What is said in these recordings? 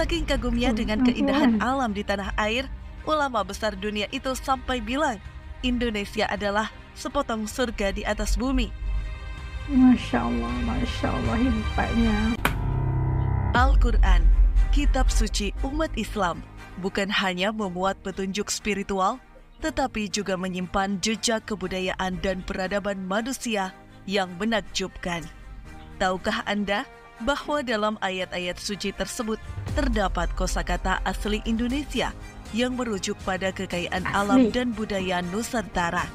Saking kagumnya dengan keindahan alam di tanah air, ulama besar dunia itu sampai bilang, Indonesia adalah sepotong surga di atas bumi. Masya Allah, hebatnya. Al-Quran, kitab suci umat Islam, bukan hanya memuat petunjuk spiritual, tetapi juga menyimpan jejak kebudayaan dan peradaban manusia yang menakjubkan. Tahukah Anda bahwa dalam ayat-ayat suci tersebut terdapat kosakata asli Indonesia yang merujuk pada kekayaan alam dan budaya Nusantara?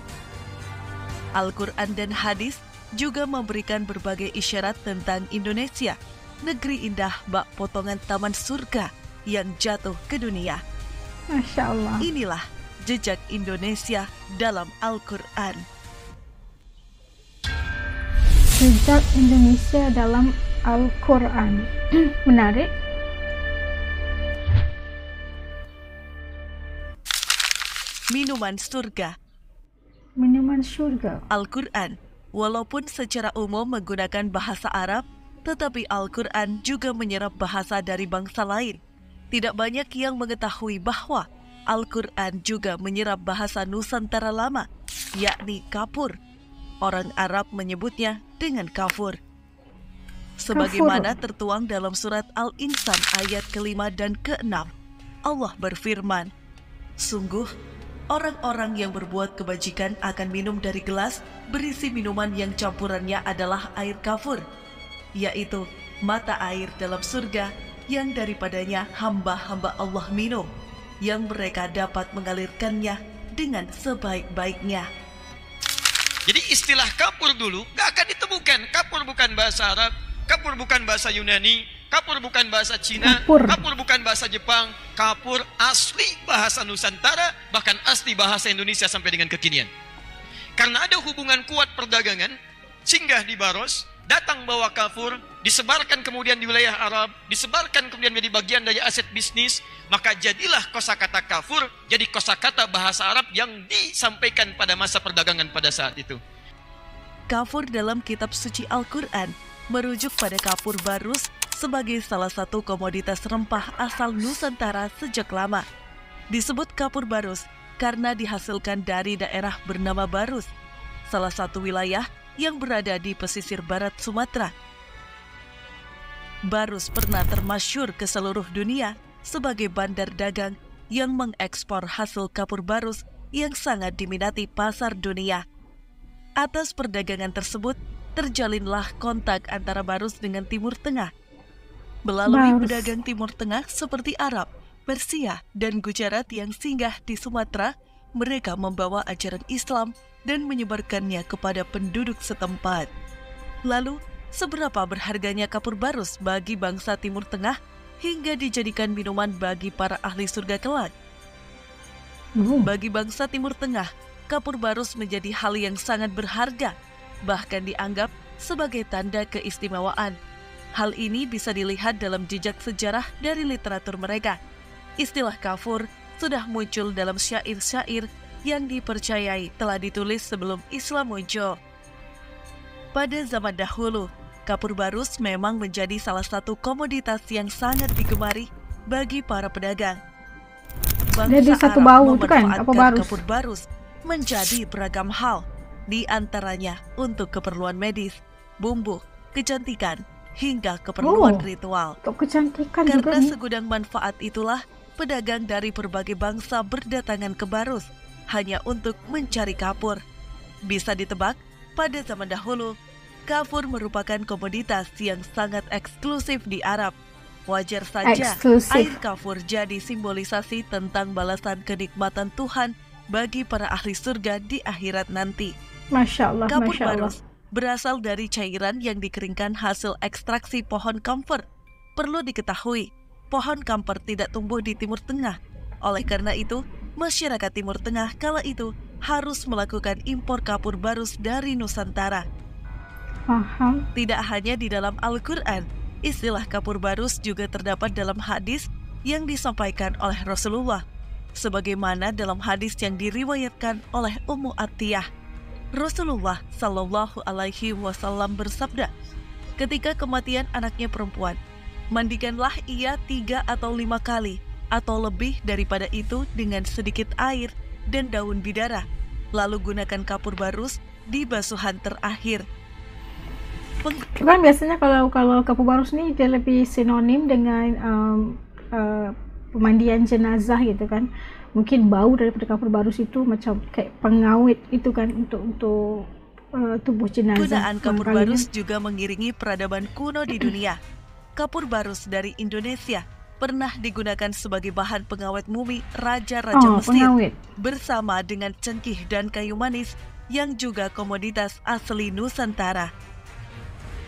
Al-Quran dan hadis juga memberikan berbagai isyarat tentang Indonesia, negeri indah bak potongan taman surga yang jatuh ke dunia. Masya Allah. Inilah jejak Indonesia dalam Al-Quran. Jejak Indonesia dalam Al-Quran. Menarik. Minuman surga. Minuman surga. Al-Quran, walaupun secara umum menggunakan bahasa Arab, tetapi Al-Quran juga menyerap bahasa dari bangsa lain. Tidak banyak yang mengetahui bahwa Al-Quran juga menyerap bahasa Nusantara lama, yakni Kapur. Orang Arab menyebutnya dengan kafur. Sebagaimana tertuang dalam surat Al-Insan ayat ke-5 dan ke-6, Allah berfirman, "Sungguh, orang-orang yang berbuat kebajikan akan minum dari gelas berisi minuman yang campurannya adalah air kafur, yaitu mata air dalam surga yang daripadanya hamba-hamba Allah minum, yang mereka dapat mengalirkannya dengan sebaik-baiknya." Jadi istilah kapur dulu gak akan ditemukan. Kapur bukan bahasa Arab, kapur bukan bahasa Yunani, kapur bukan bahasa Cina, kapur bukan bahasa Jepang. Kapur asli bahasa Nusantara, bahkan asli bahasa Indonesia sampai dengan kekinian. Karena ada hubungan kuat perdagangan, singgah di Baros, datang bawa kafur, disebarkan kemudian di wilayah Arab, disebarkan kemudian menjadi bagian dari aset bisnis, maka jadilah kosakata kafur jadi kosakata bahasa Arab yang disampaikan pada masa perdagangan pada saat itu. Kafur dalam kitab suci Al-Quran merujuk pada kapur barus sebagai salah satu komoditas rempah asal Nusantara sejak lama. Disebut kapur barus karena dihasilkan dari daerah bernama Barus, salah satu wilayah yang berada di pesisir barat Sumatera. Barus pernah termasyhur ke seluruh dunia sebagai bandar dagang yang mengekspor hasil kapur barus yang sangat diminati pasar dunia. Atas perdagangan tersebut, terjalinlah kontak antara Barus dengan Timur Tengah. Melalui pedagang Timur Tengah seperti Arab, Persia, dan Gujarat yang singgah di Sumatera, mereka membawa ajaran Islam dan menyebarkannya kepada penduduk setempat. Lalu, seberapa berharganya kapur barus bagi bangsa Timur Tengah hingga dijadikan minuman bagi para ahli surga kelak? Bagi bangsa Timur Tengah, kapur barus menjadi hal yang sangat berharga, bahkan dianggap sebagai tanda keistimewaan. Hal ini bisa dilihat dalam jejak sejarah dari literatur mereka. Istilah kafur sudah muncul dalam syair-syair yang dipercayai telah ditulis sebelum Islam muncul. Pada zaman dahulu, kapur barus memang menjadi salah satu komoditas yang sangat digemari bagi para pedagang. Jadi satu bau itu kan, kapur barus menjadi beragam hal, di antaranya untuk keperluan medis, bumbu, kecantikan, hingga keperluan ritual. Untuk kecantikan Karena juga segudang manfaat itulah, pedagang dari berbagai bangsa berdatangan ke Barus hanya untuk mencari kapur. Bisa ditebak, pada zaman dahulu, kapur merupakan komoditas yang sangat eksklusif di Arab. Wajar saja air kafur jadi simbolisasi tentang balasan kenikmatan Tuhan bagi para ahli surga di akhirat nanti. Masya Allah, Kapur Masya Allah. barus berasal dari cairan yang dikeringkan hasil ekstraksi pohon kamfer. Perlu diketahui, pohon kamfer tidak tumbuh di Timur Tengah. Oleh karena itu, masyarakat Timur Tengah kala itu harus melakukan impor kapur barus dari Nusantara. Paham. Tidak hanya di dalam Al-Quran, istilah kapur barus juga terdapat dalam hadis yang disampaikan oleh Rasulullah. Sebagaimana dalam hadis yang diriwayatkan oleh Ummu Atiyah, Rasulullah Shallallahu Alaihi Wasallam bersabda, ketika kematian anaknya perempuan, Mandikanlah ia 3 atau 5 kali, atau lebih daripada itu dengan sedikit air dan daun bidara. Lalu gunakan kapur barus di basuhan terakhir. Kan biasanya kalau kapur barus ini dia lebih sinonim dengan pemandian jenazah gitu kan. Mungkin bau daripada kapur barus itu macam kayak pengawet itu kan untuk tubuh jenazah. Gunaan kapur barus juga mengiringi peradaban kuno di dunia. Kapur barus dari Indonesia pernah digunakan sebagai bahan pengawet mumi raja-raja Mesir bersama dengan cengkih dan kayu manis yang juga komoditas asli Nusantara.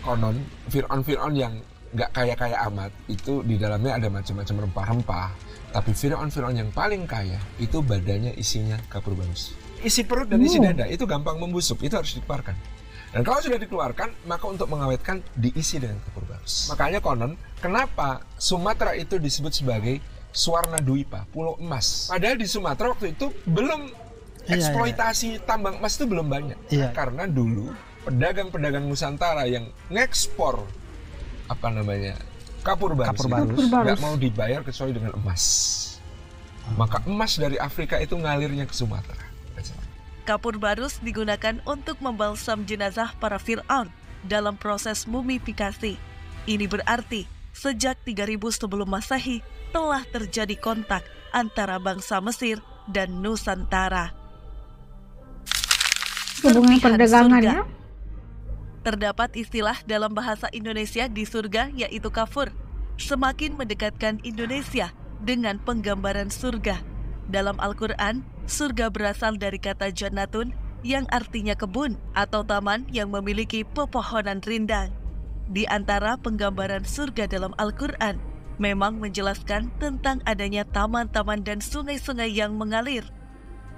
Konon Fir'aun yang nggak kaya-kaya amat itu di dalamnya ada macam-macam rempah-rempah, tapi Fir'aun yang paling kaya itu badannya isinya kapur barus. Isi perut dan isi dada itu gampang membusuk, itu harus dikeluarkan. Dan kalau sudah dikeluarkan, maka untuk mengawetkan diisi dengan kapur barus. Makanya konon, kenapa Sumatera itu disebut sebagai Swarna Dwipa, pulau emas. Padahal di Sumatera waktu itu belum eksploitasi tambang emas itu belum banyak. Karena dulu pedagang-pedagang Nusantara yang ngekspor kapur barus nggak mau dibayar kecuali dengan emas. Maka emas dari Afrika itu ngalirnya ke Sumatera. Kapur barus digunakan untuk membalsam jenazah para Fir'aun dalam proses mumifikasi. Ini berarti sejak 3000 sebelum Masehi telah terjadi kontak antara bangsa Mesir dan Nusantara. Hubungan perdagangan ya? Terdapat istilah dalam bahasa Indonesia di surga yaitu kafur, semakin mendekatkan Indonesia dengan penggambaran surga. Dalam Al-Quran, surga berasal dari kata jannatun yang artinya kebun atau taman yang memiliki pepohonan rindang. Di antara penggambaran surga dalam Al-Quran memang menjelaskan tentang adanya taman-taman dan sungai-sungai yang mengalir.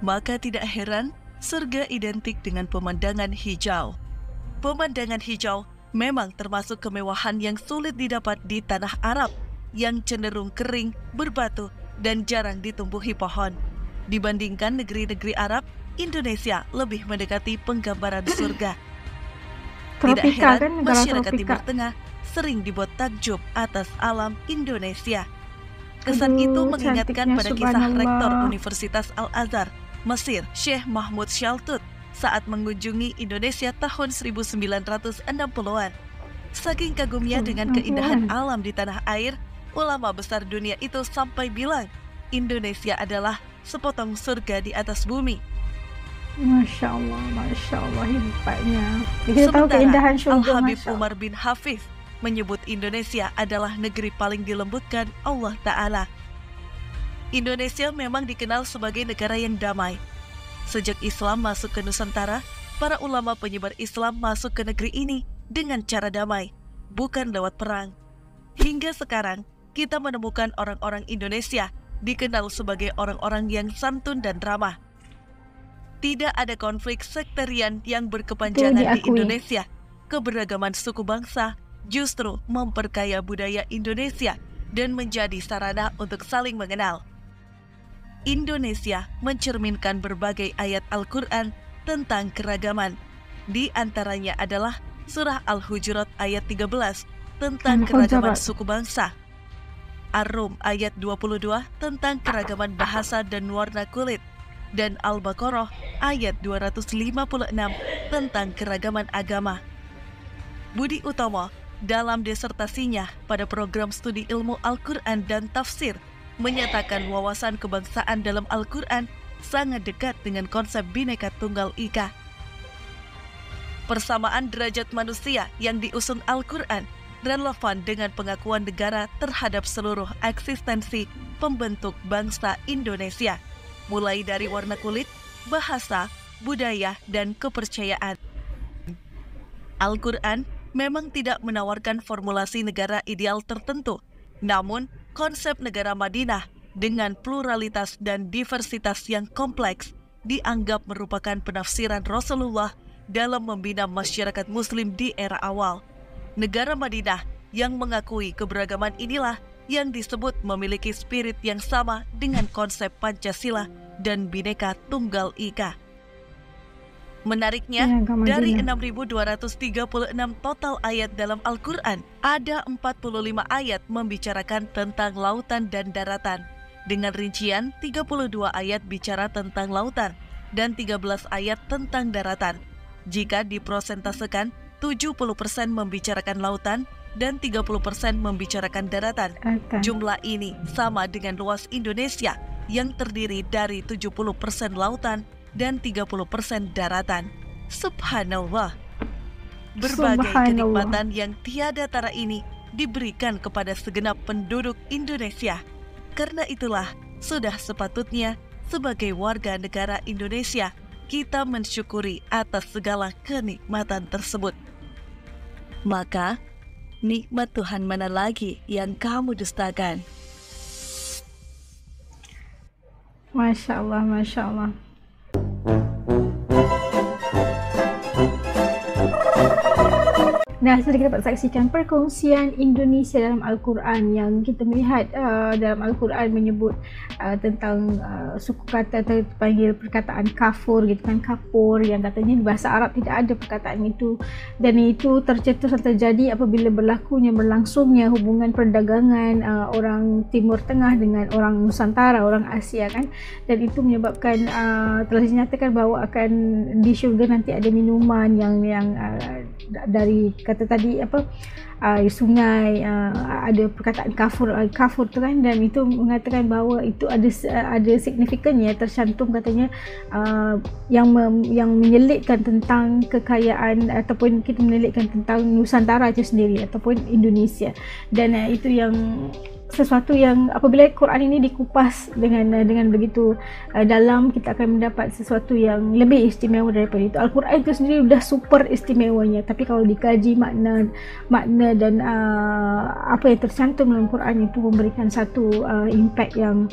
Maka tidak heran surga identik dengan pemandangan hijau. Pemandangan hijau memang termasuk kemewahan yang sulit didapat di tanah Arab yang cenderung kering, berbatu, dan jarang ditumbuhi pohon. Dibandingkan negeri-negeri Arab, Indonesia lebih mendekati penggambaran surga. Tidak heran masyarakat Timur Tengah sering dibuat takjub atas alam Indonesia. Kesan itu mengingatkan pada kisah rektor Universitas Al-Azhar, Mesir, Syekh Mahmud Shaltut saat mengunjungi Indonesia tahun 1960-an. Saking kagumnya dengan keindahan alam di tanah air, ulama besar dunia itu sampai bilang, Indonesia adalah sepotong surga di atas bumi. Masya Allah hebatnya. Kita tahu keindahan surga. Al-Habib Umar bin Hafiz menyebut Indonesia adalah negeri paling dilembutkan Allah Ta'ala. Indonesia memang dikenal sebagai negara yang damai. Sejak Islam masuk ke Nusantara, para ulama penyebar Islam masuk ke negeri ini dengan cara damai, bukan lewat perang. Hingga sekarang, kita menemukan orang-orang Indonesia dikenal sebagai orang-orang yang santun dan ramah. Tidak ada konflik sektarian yang berkepanjangan di Indonesia. Keberagaman suku bangsa justru memperkaya budaya Indonesia dan menjadi sarana untuk saling mengenal. Indonesia mencerminkan berbagai ayat Al-Quran tentang keragaman. Di antaranya adalah Surah Al-Hujurat ayat 13 tentang keragaman suku bangsa, Ar-Rum ayat 22 tentang keragaman bahasa dan warna kulit, dan Al-Baqarah ayat 256 tentang keragaman agama. Budi Utomo dalam disertasinya pada program studi ilmu Al-Quran dan tafsir menyatakan wawasan kebangsaan dalam Al-Quran sangat dekat dengan konsep Bhinneka Tunggal Ika. Persamaan derajat manusia yang diusung Al-Quran relevan dengan pengakuan negara terhadap seluruh eksistensi pembentuk bangsa Indonesia, mulai dari warna kulit, bahasa, budaya, dan kepercayaan. Al-Quran memang tidak menawarkan formulasi negara ideal tertentu, namun konsep negara Madinah dengan pluralitas dan diversitas yang kompleks dianggap merupakan penafsiran Rasulullah dalam membina masyarakat Muslim di era awal. Negara Madinah yang mengakui keberagaman inilah yang disebut memiliki spirit yang sama dengan konsep Pancasila dan Bhinneka Tunggal Ika. Menariknya, dari 6.236 total ayat dalam Al-Quran, ada 45 ayat membicarakan tentang lautan dan daratan. Dengan rincian, 32 ayat bicara tentang lautan dan 13 ayat tentang daratan. Jika diprosentasekan, 70% membicarakan lautan dan 30% membicarakan daratan. Jumlah ini sama dengan luas Indonesia yang terdiri dari 70% lautan dan 30% daratan. Subhanallah. Berbagai kenikmatan yang tiada tara ini diberikan kepada segenap penduduk Indonesia. Karena itulah sudah sepatutnya sebagai warga negara Indonesia kita mensyukuri atas segala kenikmatan tersebut. Maka, nikmat Tuhan mana lagi yang kamu dustakan? Masya Allah, Masya Allah. Nah, sudah kita dapat saksikan perkongsian Indonesia dalam Al-Quran yang kita melihat dalam Al-Quran menyebut tentang suku kata atau dipanggil perkataan kafur gitu kan, kapur, yang katanya di bahasa Arab tidak ada perkataan itu, dan itu tercetus atau terjadi apabila berlangsungnya hubungan perdagangan orang Timur Tengah dengan orang Nusantara, orang Asia kan, dan itu menyebabkan telah dinyatakan bahawa akan di syurga nanti ada minuman yang dari kata tadi sungai, ada perkataan kafur tu kan, dan itu mengatakan bahawa itu ada signifikannya, tercantum katanya yang menyelitkan tentang kekayaan ataupun kita menyelitkan tentang Nusantara itu sendiri ataupun Indonesia, dan itu yang sesuatu yang apabila Quran ini dikupas dengan begitu dalam, kita akan mendapat sesuatu yang lebih istimewa daripada itu. Al-Quran itu sendiri sudah super istimewanya, tapi kalau dikaji makna dan apa yang tercantum dalam Quran itu memberikan satu impact yang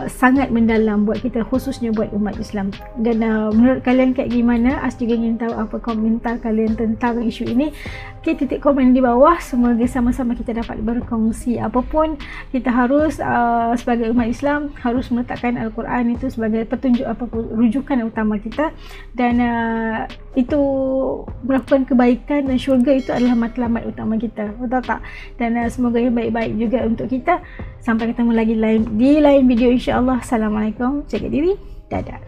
sangat mendalam buat kita, khususnya buat umat Islam. Dan menurut kalian kayak gimana? As juga ingin tahu apa komentar kalian tentang isu ini. Okay, titik komen di bawah. Semoga sama-sama kita dapat berkongsi. Apapun, kita harus sebagai umat Islam harus meletakkan Al-Quran itu sebagai petunjuk, rujukan utama kita, dan itu melakukan kebaikan, dan syurga itu adalah matlamat utama kita, betul tak? Dan semoga yang baik-baik juga untuk kita. Sampai ketemu lagi di lain video, insya-Allah. Assalamualaikum, jaga diri, dadah.